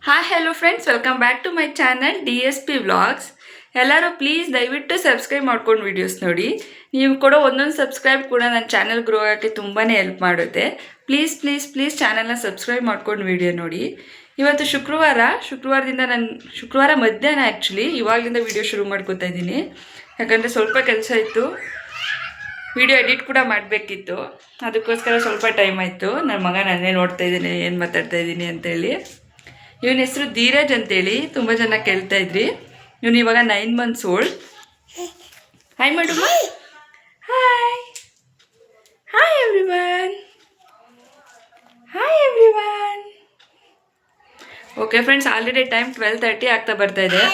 Hi hello friends, welcome back to my channel DSP vlogs. ಎಲ್ಲರೂ please ದಯವಿಟ್ಟು subscribe ಮಾಡ್ಕೊಂಡು videos ನೋಡಿ. ನೀವು ಕೊಡೋ ಒಂದೊಂದು ಸಬ್ಸ್ಕ್ರೈಬ್ ಕೂಡ ನನ್ನ ಚಾನಲ್ ಗ್ರೋ ಆಗೋಕ್ಕೆ ತುಂಬಾ ಹೆಲ್ಪ್ ಮಾಡುತ್ತೆ. ಪ್ಲೀಸ್ ಪ್ಲೀಸ್ ಪ್ಲೀಸ್ ಚಾನಲ್ನ ಸಬ್ಸ್ಕ್ರೈಬ್ ಮಾಡ್ಕೊಂಡು ವೀಡಿಯೋ ನೋಡಿ. ಇವತ್ತು ಶುಕ್ರವಾರದಿಂದ ನಾನು ಶುಕ್ರವಾರ ಮಧ್ಯಾಹ್ನ ಆ್ಯಕ್ಚುಲಿ ಇವಾಗಲಿಂದ ವೀಡಿಯೋ ಶುರು ಮಾಡ್ಕೋತಾ ಇದ್ದೀನಿ. ಯಾಕಂದರೆ ಸ್ವಲ್ಪ ಕೆಲಸ ಇತ್ತು, ವಿಡಿಯೋ ಎಡಿಟ್ ಕೂಡ ಮಾಡಬೇಕಿತ್ತು. ಅದಕ್ಕೋಸ್ಕರ ಸ್ವಲ್ಪ ಟೈಮ್ ಆಯಿತು. ನನ್ನ ಮಗ ನನ್ನೇ ನೋಡ್ತಾ ಇದ್ದೀನಿ ಏನು ಮಾತಾಡ್ತಾ ಇದ್ದೀನಿ ಅಂತೇಳಿ. ಇವನ ಹೆಸರು ಧೀರಜ್ ಅಂತೇಳಿ ತುಂಬ ಜನ ಕೇಳ್ತಾ ಇದ್ರಿ. ಇವನು ಇವಾಗ 9 months ಓಲ್ಡ್. ಹಾಯ್ ಮಾಡಮ್ಮ. Hi hi everyone. Hi everyone. Okay friends, already time 12:30 ಆಗ್ತಾ ಬರ್ತಾ ಇದೆ.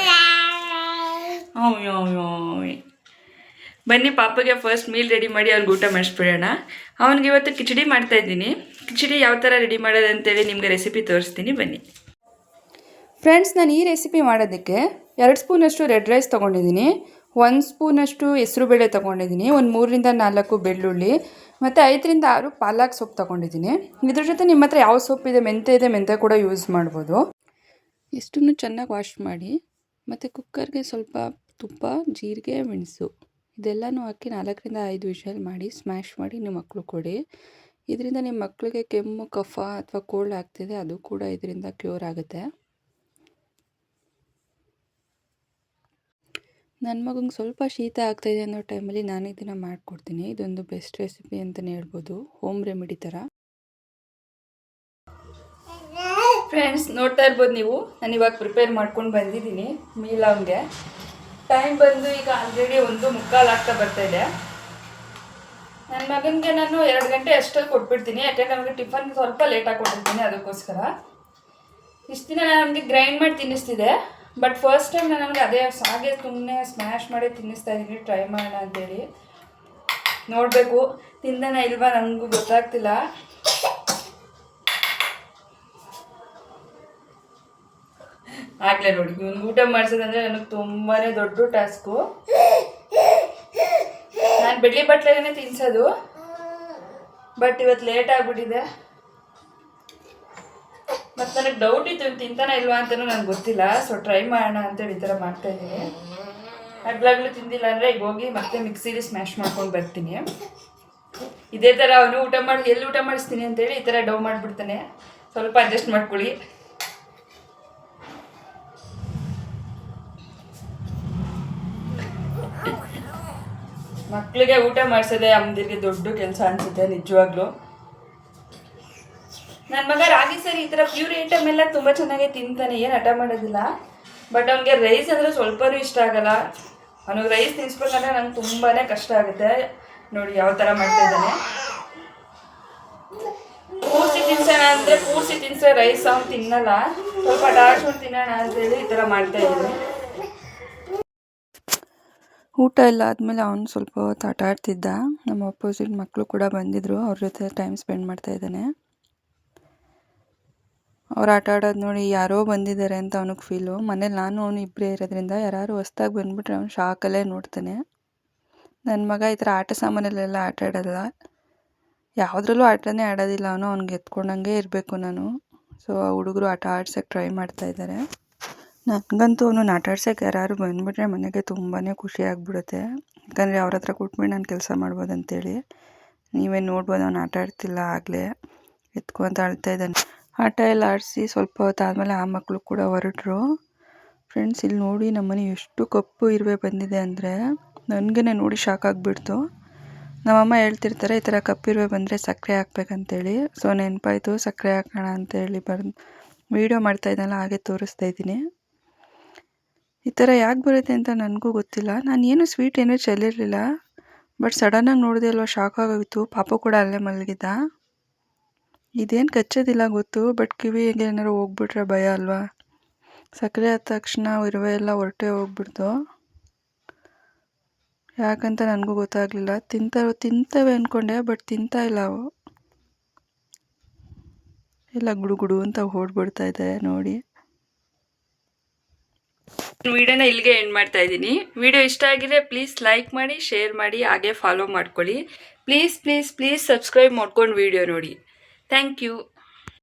ಬನ್ನಿ ಪಾಪಗೆ ಫಸ್ಟ್ ಮೀಲ್ ರೆಡಿ ಮಾಡಿ ಅವ್ನಿಗೆ ಊಟ ಮಾಡಿಸ್ಬಿಡೋಣ. ಅವನಿಗೆ ಇವತ್ತು ಕಿಚಡಿ ಮಾಡ್ತಾಯಿದ್ದೀನಿ. ಕಿಚಡಿ ಯಾವ ಥರ ರೆಡಿ ಮಾಡೋದು ಅಂತೇಳಿ ನಿಮಗೆ ರೆಸಿಪಿ ತೋರಿಸ್ತೀನಿ, ಬನ್ನಿ ಫ್ರೆಂಡ್ಸ್. ನಾನು ಈ ರೆಸಿಪಿ ಮಾಡೋದಕ್ಕೆ 2 ಸ್ಪೂನಷ್ಟು ರೆಡ್ ರೈಸ್ ತೊಗೊಂಡಿದ್ದೀನಿ, 1 ಸ್ಪೂನಷ್ಟು ಹೆಸರುಬೇಳೆ ತೊಗೊಂಡಿದ್ದೀನಿ, ಒಂದು 3ರಿಂದ 4 ಬೆಳ್ಳುಳ್ಳಿ ಮತ್ತು 5ರಿಂದ 6 ಪಾಲಕ್ ಸೊಪ್ಪು ತೊಗೊಂಡಿದ್ದೀನಿ. ಇದ್ರ ಜೊತೆ ನಿಮ್ಮ ಹತ್ರ ಯಾವ ಸೊಪ್ಪಿದೆ, ಮೆಂತ್ಯ ಕೂಡ ಯೂಸ್ ಮಾಡ್ಬೋದು. ಇಷ್ಟನ್ನು ಚೆನ್ನಾಗಿ ವಾಶ್ ಮಾಡಿ ಮತ್ತು ಕುಕ್ಕರ್ಗೆ ಸ್ವಲ್ಪ ತುಪ್ಪ, ಜೀರಿಗೆ, ಮೆಣಸು ಇದೆಲ್ಲನೂ ಹಾಕಿ 4ರಿಂದ 5 ವಿಷಲ್ ಮಾಡಿ ಸ್ಮ್ಯಾಶ್ ಮಾಡಿ ನಿಮ್ಮ ಮಕ್ಕಳು ಕೊಡಿ. ಇದರಿಂದ ನಿಮ್ಮ ಮಕ್ಕಳಿಗೆ ಕೆಮ್ಮು, ಕಫ ಅಥವಾ ಕೋಲ್ಡ್ ಆಗ್ತಿದೆ, ಅದು ಕೂಡ ಇದರಿಂದ ಕ್ಯೂರ್ ಆಗುತ್ತೆ. ನನ್ನ ಮಗಂಗೆ ಸ್ವಲ್ಪ ಶೀತ ಆಗ್ತಾಯಿದೆ ಅನ್ನೋ ಟೈಮಲ್ಲಿ ನಾನು ಇದನ್ನು ಮಾಡಿಕೊಡ್ತೀನಿ. ಇದೊಂದು ಬೆಸ್ಟ್ ರೆಸಿಪಿ ಅಂತಲೇ ಹೇಳ್ಬೋದು, ಹೋಮ್ ರೆಮಿಡಿ ಥರ. ಫ್ರೆಂಡ್ಸ್ ನೋಡ್ತಾ ಇರ್ಬೋದು ನೀವು, ನಾನು ಇವಾಗ ಪ್ರಿಪೇರ್ ಮಾಡ್ಕೊಂಡು ಬಂದಿದ್ದೀನಿ ಮೀಲ್. ಅವನಿಗೆ ಟೈಮ್ ಬಂದು ಈಗ ಆಲ್ರೆಡಿ 1:15 ಆಗ್ತಾ ಬರ್ತಾಯಿದೆ. ನನ್ನ ಮಗನಿಗೆ ನಾನು 2 ಗಂಟೆ ಅಷ್ಟಲ್ಲಿ ಕೊಟ್ಬಿಡ್ತೀನಿ, ಯಾಕೆಂದರೆ ನಮಗೆ ಟಿಫನ್ ಸ್ವಲ್ಪ ಲೇಟಾಗಿ ಕೊಟ್ಟಿರ್ತೀನಿ. ಅದಕ್ಕೋಸ್ಕರ ಇಷ್ಟು ದಿನ ನಾನು ನಮಗೆ ಗ್ರೈಂಡ್ ಮಾಡಿ ತಿನ್ನಿಸ್ತಿದ್ದೆ, ಬಟ್ ಫಸ್ಟ್ ಟೈಮ್ ನಾನು ನನಗೆ ಅದೇ ಹಾಗೆ ಸುಮ್ಮನೆ ಸ್ಮ್ಯಾಶ್ ಮಾಡಿ ತಿನ್ನಿಸ್ತಾ ಇದ್ದೀನಿ. ಟ್ರೈ ಮಾಡೋಣ ಅಂತೇಳಿ. ನೋಡಬೇಕು ತಿಂದನ ಇಲ್ವಾ ನನಗೂ ಗೊತ್ತಾಗ್ತಿಲ್ಲ. ಆಗಲೇ ನೋಡಿ, ಇವ್ನು ಊಟ ಮಾಡಿಸೋದಂದರೆ ನನಗೆ ತುಂಬಾ ದೊಡ್ಡ ಟಾಸ್ಕು. ನಾನು ಬೆಳ್ಳಿ ಬಟ್ಲೇ ತಿನ್ನಿಸೋದು, ಬಟ್ ಇವತ್ತು ಲೇಟ್ ಆಗಿಬಿಟ್ಟಿದೆ. ಮತ್ತು ನನಗೆ ಡೌಟ್ ಇತ್ತು ತಿಂತಾನೆ ಇಲ್ವಾ ಅಂತಲೂ ನನಗೆ ಗೊತ್ತಿಲ್ಲ. ಸೊ ಟ್ರೈ ಮಾಡೋಣ ಅಂತೇಳಿ ಈ ಥರ ಮಾಡ್ತಾಯಿದ್ದೀನಿ. ಅಗ್ಲಾಗ್ಲೂ ತಿಂದಿಲ್ಲ ಅಂದರೆ ಈಗ ಹೋಗಿ ಮತ್ತೆ ಮಿಕ್ಸಿಲಿ ಸ್ಮ್ಯಾಶ್ ಮಾಡ್ಕೊಂಡು ಬರ್ತೀನಿ. ಇದೇ ಥರ ಅವನು ಎಲ್ಲಿ ಊಟ ಮಾಡಿಸ್ತೀನಿ ಅಂತೇಳಿ ಈ ಥರ ಡೌ ಮಾಡಿಬಿಡ್ತಾನೆ. ಸ್ವಲ್ಪ ಅಡ್ಜಸ್ಟ್ ಮಾಡ್ಕೊಳ್ಳಿ. ಮಕ್ಕಳಿಗೆ ಊಟ ಮಾಡಿಸೋದೆ ಅಮ್ಮದಿರಿಗೆ ದೊಡ್ಡ ಕೆಲಸ ಅನಿಸುತ್ತೆ ನಿಜವಾಗ್ಲೂ. ನನ್ನ ಮಗ ರಾಗಿ ಸರಿ ಈ ಥರ ಪ್ಯೂರ್ ಐಟಮ್ ಎಲ್ಲ ತುಂಬ ಚೆನ್ನಾಗಿ ತಿಂತಾನೆ, ಏನು ಹಠ ಮಾಡೋದಿಲ್ಲ. ಬಟ್ ಅವನಿಗೆ ರೈಸ್ ಅಂದರೆ ಸ್ವಲ್ಪನೂ ಇಷ್ಟ ಆಗಲ್ಲ. ಅವನಿಗೆ ರೈಸ್ ತಿನ್ನಿಸ್ಬೇಕಂದ್ರೆ ನಂಗೆ ತುಂಬಾ ಕಷ್ಟ ಆಗುತ್ತೆ. ನೋಡಿ ಯಾವ ಥರ ಮಾಡ್ತಾಯಿದ್ದಾನೆ. ಕೂರ್ಸಿ ತಿನ್ಸೋಣ ಅಂದರೆ ಕೂರ್ಸಿ ತಿನ್ಸೋ ರೈಸ್ ಅವ್ನು ತಿನ್ನಲ್ಲ. ಸ್ವಲ್ಪ ಡಾರ್ಸ್ಕೊಂಡು ತಿನ್ನೋಣ ಅಂತೇಳಿ ಈ ಥರ ಮಾಡ್ತಾಯಿದ್ದೀನಿ. ಊಟ ಎಲ್ಲ ಆದಮೇಲೆ ಅವನು ಸ್ವಲ್ಪ ಹೊತ್ತು ಆಟ ಆಡ್ತಿದ್ದ. ನಮ್ಮ ಅಪೋಸಿಟ್ ಮಕ್ಕಳು ಕೂಡ ಬಂದಿದ್ದರು, ಅವ್ರ ಜೊತೆ ಟೈಮ್ ಸ್ಪೆಂಡ್ ಮಾಡ್ತಾಯಿದ್ದಾನೆ. ಅವ್ರು ಆಟ ಆಡೋದು ನೋಡಿ ಯಾರೋ ಬಂದಿದ್ದಾರೆ ಅಂತ ಅವನಿಗೆ ಫೀಲು. ಮನೇಲಿ ನಾನು ಅವನು ಇಬ್ಬರೇ ಇರೋದ್ರಿಂದ ಯಾರು ಹೊಸ್ದಾಗಿ ಬಂದುಬಿಟ್ರೆ ಅವ್ನು ಶಾಕಲ್ಲೇ ನೋಡ್ತಾನೆ. ನನ್ನ ಮಗ ಈ ಥರ ಆಟ ಸಾಮಾನಲ್ಲೆಲ್ಲ ಆಟ ಆಡೋಲ್ಲ, ಯಾವುದ್ರಲ್ಲೂ ಆಟನೇ ಆಡೋದಿಲ್ಲ. ಅವ್ನಿಗೆ ಎತ್ಕೊಂಡಂಗೆ ಇರಬೇಕು ನಾನು. ಸೊ ಆ ಹುಡುಗರು ಆಟ ಆಡ್ಸೋಕ್ಕೆ ಟ್ರೈ ಮಾಡ್ತಾಯಿದ್ದಾರೆ. ನನಗಂತೂ ಅವನು ಆಟ ಆಡ್ಸೋಕ್ಕೆ ಯಾರು ಬಂದುಬಿಟ್ರೆ ಮನೆಗೆ ತುಂಬಾ ಖುಷಿ ಆಗಿಬಿಡುತ್ತೆ. ಯಾಕಂದರೆ ಅವ್ರ ಹತ್ರ ಕೊಟ್ಬಿಟ್ಟು ನಾನು ಕೆಲಸ ಮಾಡ್ಬೋದಂತೇಳಿ. ನೀವೇ ನೋಡ್ಬೋದು, ಅವನು ಆಟ ಆಡ್ತಿಲ್ಲ, ಆಗಲೇ ಎತ್ಕೊಂತ ಆಡ್ತಾ ಇದ್ದಾನೆ. ಆಟ ಎಲ್ಲ ಆಡಿಸಿ ಸ್ವಲ್ಪ ಹೊತ್ತಾದಮೇಲೆ ಆ ಮಕ್ಕಳು ಕೂಡ ಹೊರಟರು. ಫ್ರೆಂಡ್ಸ್ ಇಲ್ಲಿ ನೋಡಿ ನಮ್ಮನೆ ಎಷ್ಟು ಕಪ್ಪು ಇರುವೆ ಬಂದಿದೆ ಅಂದರೆ ನನಗೇ ನೋಡಿ ಶಾಕ್ ಆಗಿಬಿಡ್ತು. ನಮ್ಮಮ್ಮ ಹೇಳ್ತಿರ್ತಾರೆ ಈ ಥರ ಕಪ್ಪಿರುವೆ ಬಂದರೆ ಸಕ್ಕರೆ ಹಾಕ್ಬೇಕಂತೇಳಿ. ಸೊ ನೆನಪಾಯಿತು, ಸಕ್ಕರೆ ಹಾಕೋಣ ಅಂತೇಳಿ ವೀಡಿಯೋ ಮಾಡ್ತಾಯಿದ್ದಲ್ಲ, ಹಾಗೆ ತೋರಿಸ್ತಾ ಇದ್ದೀನಿ. ಈ ಥರ ಯಾಕೆ ಬರುತ್ತೆ ಅಂತ ನನಗೂ ಗೊತ್ತಿಲ್ಲ. ನಾನು ಏನು ಸ್ವೀಟ್ ಏನೂ ಚೆಲ್ಲಿರಲಿಲ್ಲ, ಬಟ್ ಸಡನ್ನಾಗಿ ನೋಡಿದೆ ಅಲ್ವ, ಶಾಕ್ ಆಗೋಗಿತ್ತು. ಪಾಪ ಕೂಡ ಅಲ್ಲೇ ಮಲಗಿದ್ದ. ಇದೇನು ಕಚ್ಚೋದಿಲ್ಲ ಗೊತ್ತು, ಬಟ್ ಕಿವಿಗೆ ಏನಾರು ಹೋಗ್ಬಿಟ್ರೆ ಭಯ ಅಲ್ವಾ. ಸಕ್ಕರೆ ಆದ ತಕ್ಷಣ ಇರುವೆ ಎಲ್ಲ ಹೊರಟೆ ಹೋಗ್ಬಿಡ್ತು. ಯಾಕಂತ ನನಗೂ ಗೊತ್ತಾಗಲಿಲ್ಲ. ತಿಂತವೆ ಅಂದ್ಕೊಂಡೆ, ಬಟ್ ತಿಂತಾ ಇಲ್ಲ ಅವು ಎಲ್ಲ ಗುಡು ಅಂತ ಓಡ್ಬಿಡ್ತಾ ಇದೆ ನೋಡಿ. ವಿಡಿಯೋನ ಇಲ್ಲಿಗೆ ಎಂಡ್ ಮಾಡ್ತಾ ಇದ್ದೀನಿ. ವಿಡಿಯೋ ಇಷ್ಟ ಆಗಿದ್ರೆ ಪ್ಲೀಸ್ ಲೈಕ್ ಮಾಡಿ, ಶೇರ್ ಮಾಡಿ, ಹಾಗೆ ಫಾಲೋ ಮಾಡ್ಕೊಳ್ಳಿ. ಪ್ಲೀಸ್ ಪ್ಲೀಸ್ ಪ್ಲೀಸ್ ಸಬ್ಸ್ಕ್ರೈಬ್ ಮಾಡ್ಕೊಂಡು ವಿಡಿಯೋ ನೋಡಿ. Thank you.